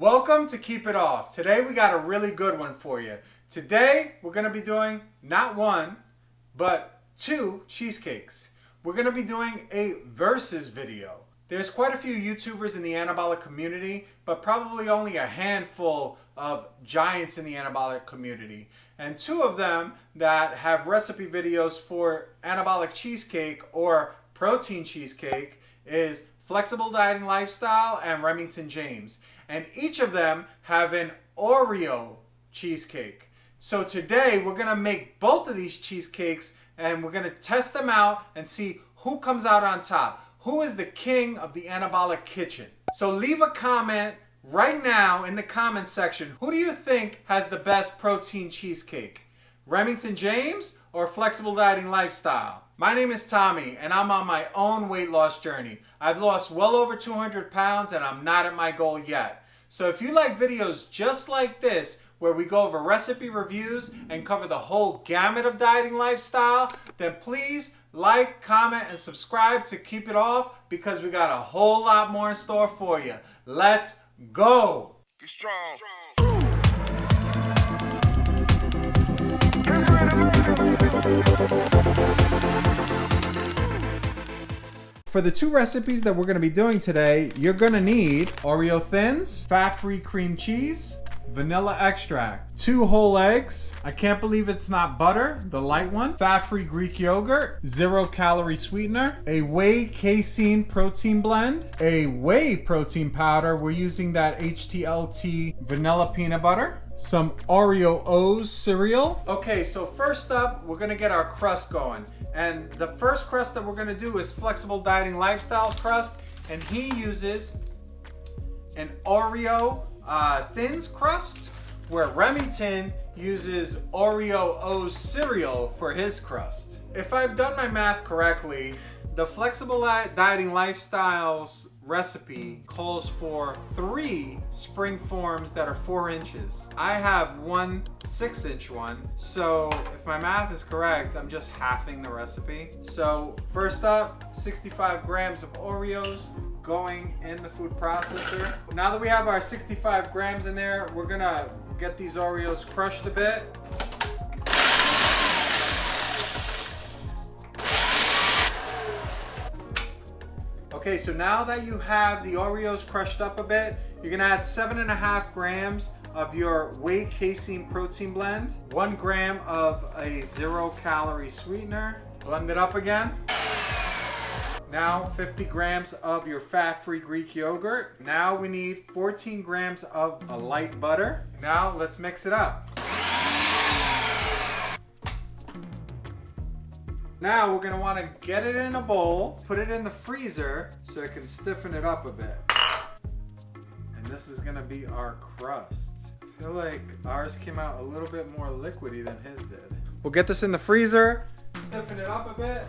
Welcome to Keep It Off. Today we got a really good one for you. Today we're going to be doing not one, but two cheesecakes. We're going to be doing a versus video. There's quite a few YouTubers in the anabolic community, but probably only a handful of giants in the anabolic community. And two of them that have recipe videos for anabolic cheesecake or protein cheesecake is Flexible Dieting Lifestyle and Remington James. And each of them have an Oreo cheesecake. So today we're gonna make both of these cheesecakes and we're gonna test them out and see who comes out on top. Who is the king of the anabolic kitchen? So leave a comment right now in the comment section. Who do you think has the best protein cheesecake? Remington James or Flexible Dieting Lifestyle? My name is Tommy and I'm on my own weight loss journey. I've lost well over 200 pounds and I'm not at my goal yet. So if you like videos just like this, where we go over recipe reviews and cover the whole gamut of dieting lifestyle, then please like, comment, and subscribe to Keep It Off because we got a whole lot more in store for you. Let's go! Get strong. For the two recipes that we're going to be doing today, you're going to need Oreo thins, fat-free cream cheese, vanilla extract, 2 whole eggs. I can't believe it's not butter, the light one. Fat-free Greek yogurt, 0 calorie sweetener, a whey casein protein blend, a whey protein powder. We're using that HTLT vanilla peanut butter. Some Oreo O's cereal. Okay, so first up, we're gonna get our crust going. And the first crust that we're gonna do is Flexible Dieting Lifestyle crust. And he uses an Oreo Thins crust, where Remington uses Oreo O's cereal for his crust. If I've done my math correctly, the Flexible Dieting Lifestyles recipe calls for 3 spring forms that are 4 inches. I have one 6-inch one, so if my math is correct, I'm just halving the recipe. So first up, 65 grams of Oreos going in the food processor. Now that we have our 65 grams in there, we're gonna get these Oreos crushed a bit. Okay, so now that you have the Oreos crushed up a bit, you're gonna add 7.5 grams of your whey casein protein blend, 1 gram of a 0 calorie sweetener, blend it up again. Now 50 grams of your fat-free Greek yogurt. Now we need 14 grams of a light butter. Now let's mix it up. Now we're gonna wanna get it in a bowl, put it in the freezer so it can stiffen it up a bit. And this is gonna be our crust. I feel like ours came out a little bit more liquidy than his did. We'll get this in the freezer, stiffen it up a bit.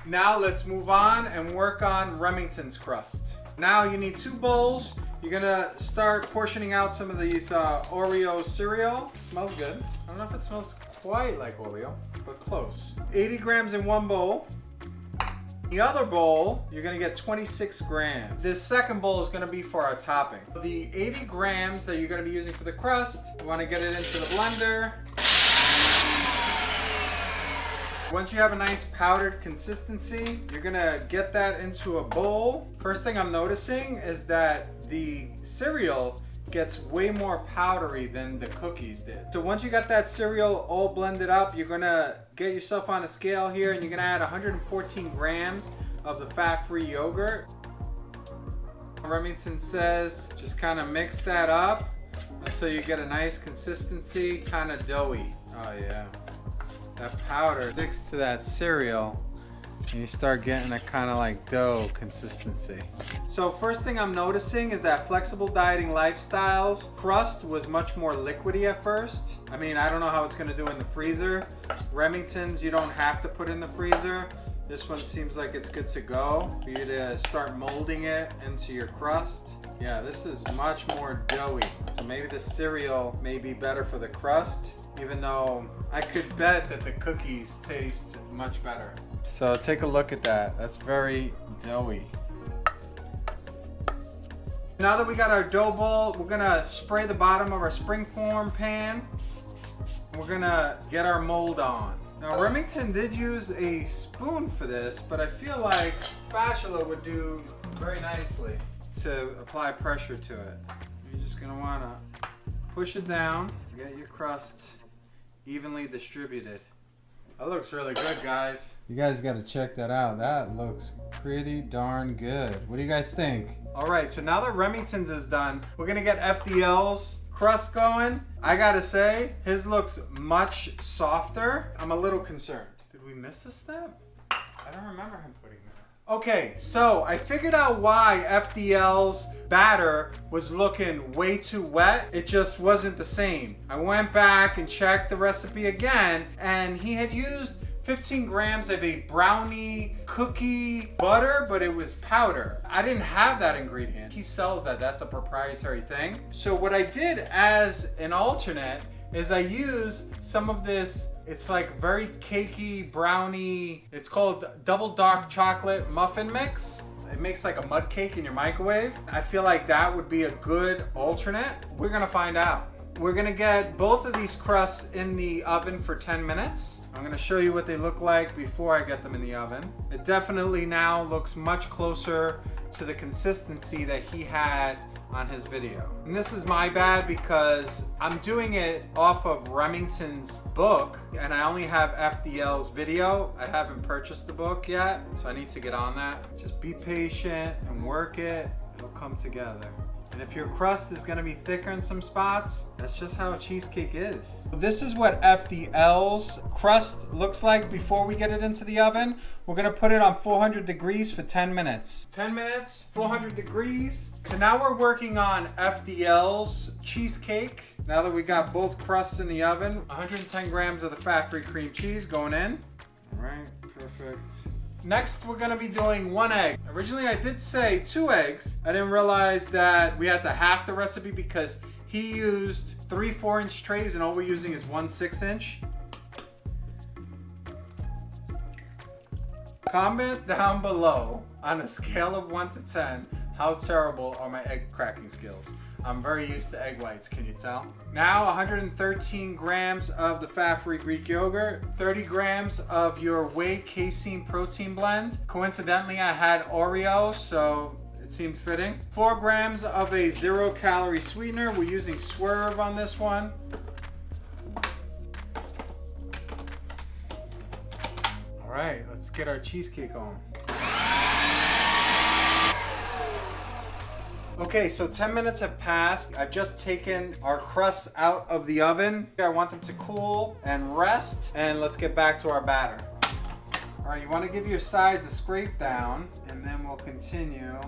Now let's move on and work on Remington's crust. Now you need 2 bowls. You're gonna start portioning out some of these Oreo cereal. Smells good. I don't know if it smells quite like Oreo, but close. 80 grams in one bowl. The other bowl, you're gonna get 26 grams. This second bowl is gonna be for our topping. The 80 grams that you're gonna be using for the crust, you wanna get it into the blender. Once you have a nice powdered consistency, you're gonna get that into a bowl. First thing I'm noticing is that the cereal gets way more powdery than the cookies did. So once you got that cereal all blended up, you're gonna get yourself on a scale here and you're gonna add 114 grams of the fat-free yogurt. Remington says just kind of mix that up until you get a nice consistency, kind of doughy. Oh yeah. That powder sticks to that cereal and you start getting a kind of like dough consistency. So first thing I'm noticing is that Flexible Dieting Lifestyles crust was much more liquidy at first. I mean, I don't know how it's gonna do in the freezer. Remington's you don't have to put in the freezer. This one seems like it's good to go for you to start molding it into your crust. Yeah, this is much more doughy. So maybe the cereal may be better for the crust, even though I could bet that the cookies taste much better. So take a look at that. That's very doughy. Now that we got our dough ball, we're gonna spray the bottom of our springform pan. We're gonna get our mold on. Now Remington did use a spoon for this, but I feel like spatula would do very nicely to apply pressure to it. You're just gonna wanna push it down, get your crust evenly distributed. That looks really good, guys. You guys gotta check that out. That looks pretty darn good. What do you guys think? All right, so now that Remington's is done, we're gonna get FDL's crust going. I gotta say, his looks much softer. I'm a little concerned. Did we miss a step? I don't remember him putting that. Okay, so I figured out why FDL's batter was looking way too wet. It just wasn't the same. I went back and checked the recipe again, and he had used 15 grams of a brownie cookie butter, but it was powder. I didn't have that ingredient. He sells that. That's a proprietary thing. So what I did as an alternate is I used some of this, it's like very cakey brownie, it's called double dark chocolate muffin mix. It makes like a mud cake in your microwave. I feel like that would be a good alternate. We're gonna find out. We're gonna get both of these crusts in the oven for 10 minutes. I'm gonna show you what they look like before I get them in the oven. It definitely now looks much closer to the consistency that he had on his video. And this is my bad because I'm doing it off of Remington's book and I only have FDL's video. I haven't purchased the book yet, so I need to get on that. Just be patient and work it. It'll come together. And if your crust is gonna be thicker in some spots, that's just how a cheesecake is. This is what FDL's crust looks like before we get it into the oven. We're gonna put it on 400 degrees for 10 minutes. 10 minutes, 400 degrees. So now we're working on FDL's cheesecake. Now that we got both crusts in the oven, 110 grams of the fat-free cream cheese going in. All right, perfect. Next, we're gonna be doing 1 egg. Originally, I did say 2 eggs. I didn't realize that we had to half the recipe because he used 3 4-inch trays and all we're using is 1 6-inch. Comment down below on a scale of 1 to 10, how terrible are my egg cracking skills? I'm very used to egg whites, can you tell? Now 113 grams of the fat-free Greek yogurt, 30 grams of your whey casein protein blend. Coincidentally, I had Oreo, so it seemed fitting. 4 grams of a 0-calorie sweetener. We're using Swerve on this one. All right, let's get our cheesecake on. Okay, so 10 minutes have passed. I've just taken our crusts out of the oven. I want them to cool and rest, and let's get back to our batter. All right, you want to give your sides a scrape down, and then we'll continue.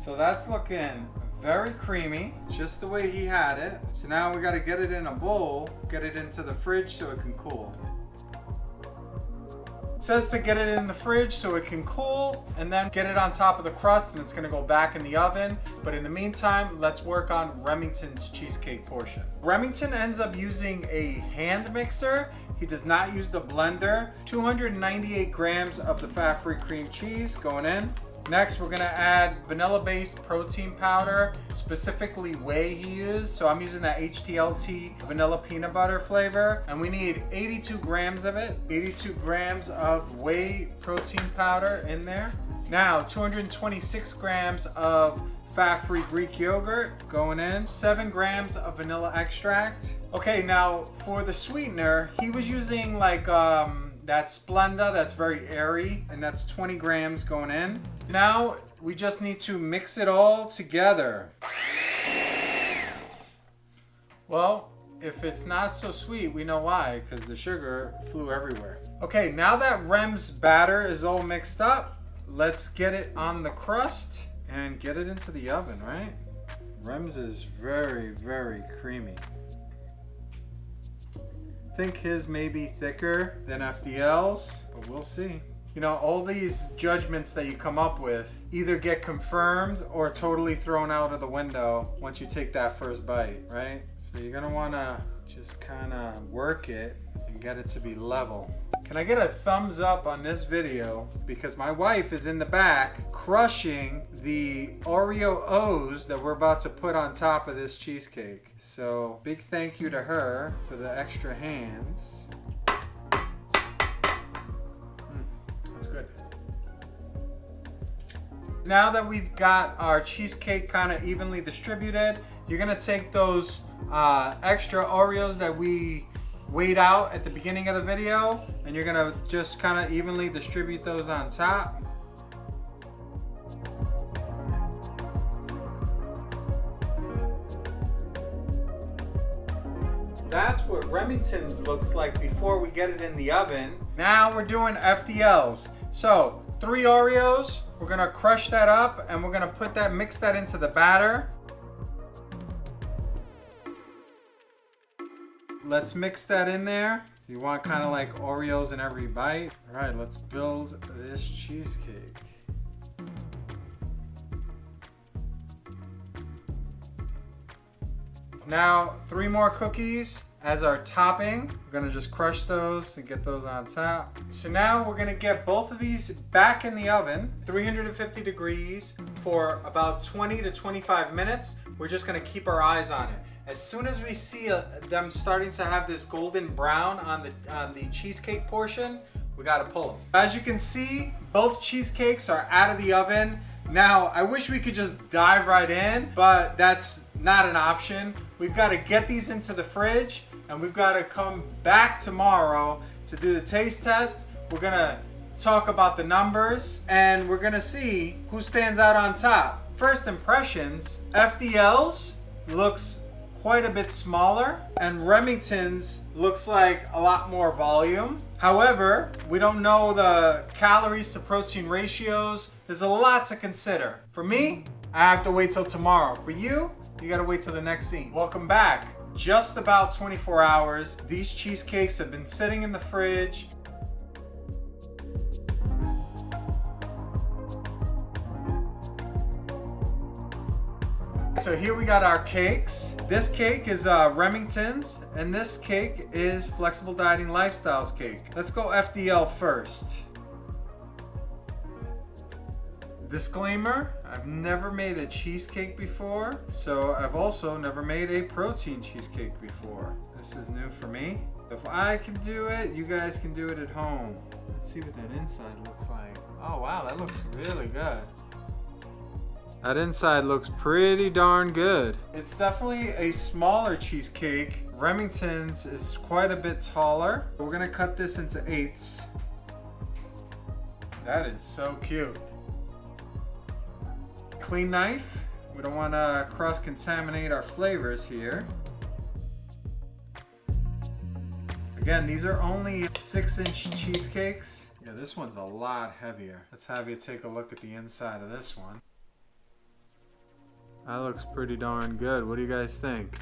So that's looking very creamy, just the way he had it. So now we got to get it in a bowl, get it into the fridge so it can cool. It says to get it in the fridge so it can cool and then get it on top of the crust and it's gonna go back in the oven. But in the meantime, let's work on Remington's cheesecake portion. Remington ends up using a hand mixer. He does not use the blender. 298 grams of the fat-free cream cheese going in. Next, we're gonna add vanilla-based protein powder, specifically whey he used. So I'm using that HTLT vanilla peanut butter flavor. And we need 82 grams of it. 82 grams of whey protein powder in there. Now, 226 grams of fat-free Greek yogurt going in. 7 grams of vanilla extract. Okay, now for the sweetener, he was using like that Splenda that's very airy, and that's 20 grams going in. Now we just need to mix it all together. Well, if it's not so sweet, we know why, because the sugar flew everywhere. Okay, now that Rem's batter is all mixed up, let's get it on the crust and get it into the oven, right? Rem's is very, very creamy. I think his may be thicker than FDL's, but we'll see. You know, all these judgments that you come up with either get confirmed or totally thrown out of the window once you take that first bite, right? So you're gonna wanna just kinda work it and get it to be level. Can I get a thumbs up on this video? Because my wife is in the back crushing the Oreo O's that we're about to put on top of this cheesecake. So big thank you to her for the extra hands. That's good. Now that we've got our cheesecake kind of evenly distributed, you're gonna take those extra Oreos that we weighed out at the beginning of the video, and you're gonna just kind of evenly distribute those on top. That's what Remington's looks like before we get it in the oven. Now we're doing FDLs. So 3 Oreos, we're gonna crush that up and we're gonna mix that into the batter. Let's mix that in there. You want kind of like Oreos in every bite. All right, let's build this cheesecake. Now, 3 more cookies as our topping. We're gonna just crush those and get those on top. So now we're gonna get both of these back in the oven, 350 degrees for about 20 to 25 minutes. We're just gonna keep our eyes on it. As soon as we see them starting to have this golden brown on the cheesecake portion, we gotta pull them. As you can see, both cheesecakes are out of the oven. Now, I wish we could just dive right in, but that's not an option. We've gotta get these into the fridge, and we've gotta come back tomorrow to do the taste test. We're gonna talk about the numbers, and we're gonna see who stands out on top. First impressions, FDL's looks quite a bit smaller, and Remington's looks like a lot more volume. However, we don't know the calories to protein ratios. There's a lot to consider. For me, I have to wait till tomorrow. For you, you gotta wait till the next scene. Welcome back. Just about 24 hours. These cheesecakes have been sitting in the fridge. So here we got our cakes. This cake is Remington's, and this cake is Flexible Dieting Lifestyles cake. Let's go FDL first. Disclaimer, I've never made a cheesecake before, so I've also never made a protein cheesecake before. This is new for me. If I can do it, you guys can do it at home. Let's see what that inside looks like. Oh wow, that looks really good. That inside looks pretty darn good. It's definitely a smaller cheesecake. Remington's is quite a bit taller. We're gonna cut this into 8ths. That is so cute. Clean knife. We don't wanna cross-contaminate our flavors here. Again, these are only 6-inch cheesecakes. Yeah, this one's a lot heavier. Let's have you take a look at the inside of this one. That looks pretty darn good. What do you guys think?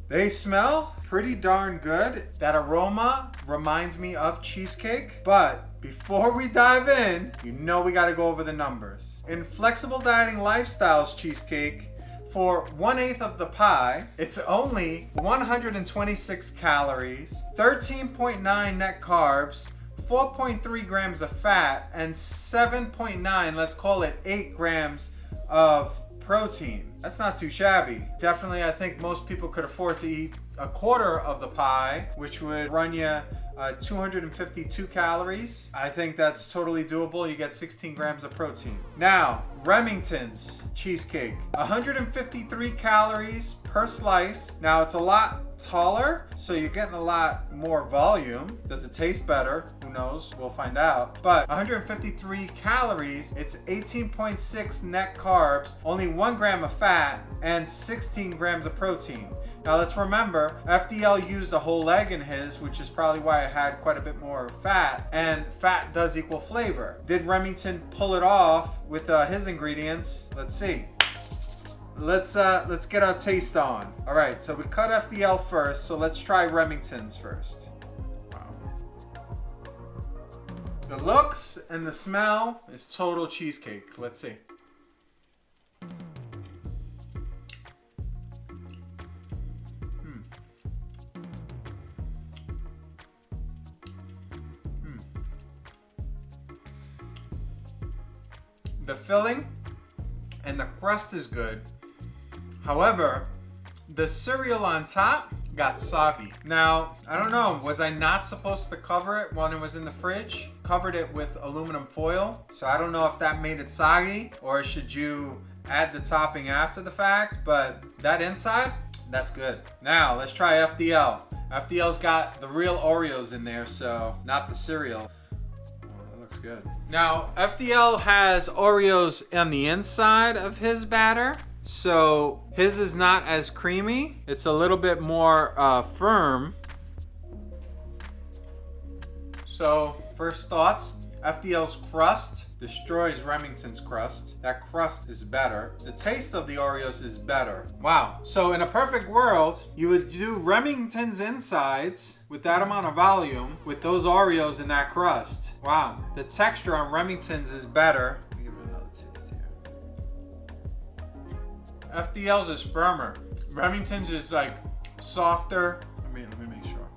They smell pretty darn good. That aroma reminds me of cheesecake. But before we dive in, you know we gotta go over the numbers. In Flexible Dieting Lifestyles cheesecake, for 1/8 of the pie, it's only 126 calories, 13.9 net carbs, 4.3 grams of fat, and 7.9, let's call it 8 grams of protein. That's not too shabby. Definitely, I think most people could afford to eat a quarter of the pie, which would run you 252 calories. I think that's totally doable. You get 16 grams of protein. Now, Remington's cheesecake, 153 calories per slice. Now, it's a lot taller, so you're getting a lot more volume. Does it taste better? Who knows? We'll find out. But 153 calories, it's 18.6 net carbs, only 1 gram of fat, and 16 grams of protein. Now let's remember, FDL used a whole egg in his, which is probably why it had quite a bit more fat, and fat does equal flavor. Did Remington pull it off with his ingredients? Let's see. Let's get our taste on. All right, so we cut FDL first, so let's try Remington's first. Wow. The looks and the smell is total cheesecake. Let's see. the filling and the crust is good. However, the cereal on top got soggy. Now, I don't know, was I not supposed to cover it when it was in the fridge? Covered it with aluminum foil. So I don't know if that made it soggy, or should you add the topping after the fact, but that inside, that's good. Now, let's try FDL. FDL's got the real Oreos in there, so not the cereal. Oh, that looks good. Now, FDL has Oreos on the inside of his batter. So his is not as creamy. It's a little bit more firm. So first thoughts, FDL's crust destroys Remington's crust. That crust is better. The taste of the Oreos is better. Wow. So in a perfect world, you would do Remington's insides with that amount of volume with those Oreos in that crust. Wow. The texture on Remington's is better. FDL's is firmer. Remington's is like softer. Let me make sure.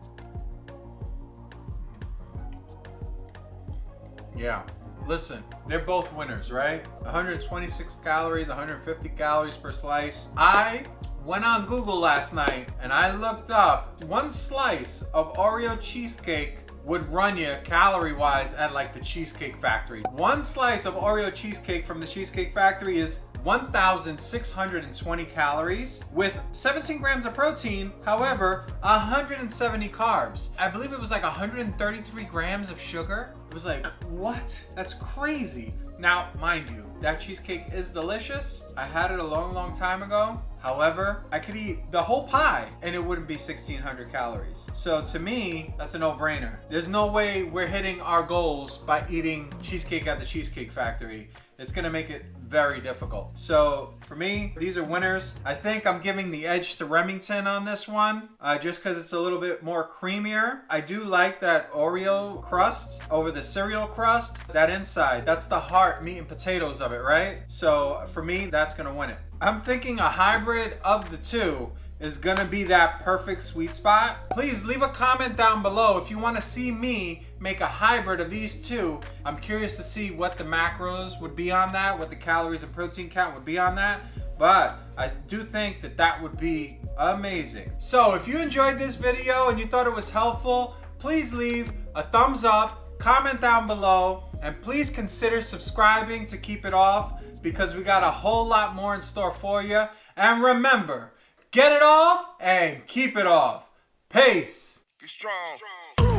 Yeah. Listen, they're both winners, right? 126 calories, 150 calories per slice. I went on Google last night and I looked up one slice of Oreo cheesecake would run you calorie-wise at like the Cheesecake Factory. One slice of Oreo cheesecake from the Cheesecake Factory is 1,620 calories with 17 grams of protein, however, 170 carbs. I believe it was like 133 grams of sugar. It was like, what? That's crazy. Now, mind you, that cheesecake is delicious. I had it a long time ago. However, I could eat the whole pie and it wouldn't be 1,600 calories. So to me, that's a no-brainer. There's no way we're hitting our goals by eating cheesecake at the Cheesecake Factory. It's gonna make it very difficult. So for me, these are winners. I think I'm giving the edge to Remington on this one, just because it's a little bit more creamier. I do like that Oreo crust over the cereal crust. That inside, that's the heart, meat and potatoes of it, right? So for me, that's gonna win it. I'm thinking a hybrid of the two is gonna be that perfect sweet spot. Please leave a comment down below if you wanna see me make a hybrid of these two. I'm curious to see what the macros would be on that, what the calories and protein count would be on that. But I do think that that would be amazing. So if you enjoyed this video and you thought it was helpful, please leave a thumbs up, comment down below, and please consider subscribing to keep it off, because we got a whole lot more in store for you. And remember, get it off and keep it off. Peace. Be strong.